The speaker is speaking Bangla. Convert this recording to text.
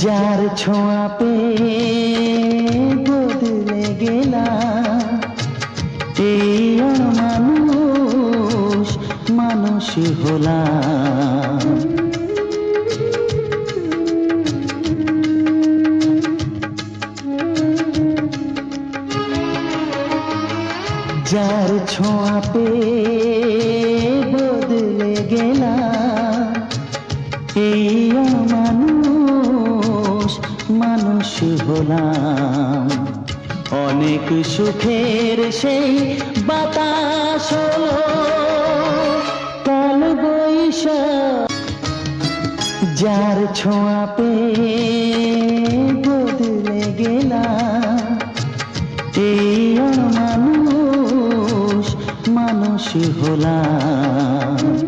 যার ছোঁয়া পেয়ে বদলে গেলাম, এই অমানুষ মানুষ হলাম। যার ছোঁয়া পেয়ে বদলে গেলাম, এই অমানুষ মানুষ হলাম। অনেক সুখের সেই বাতাস হলো কাল বৈশাখ। যার ছোঁয়া পেয়ে বদলে গেলাম, এই অমানুষ মানুষ হলাম।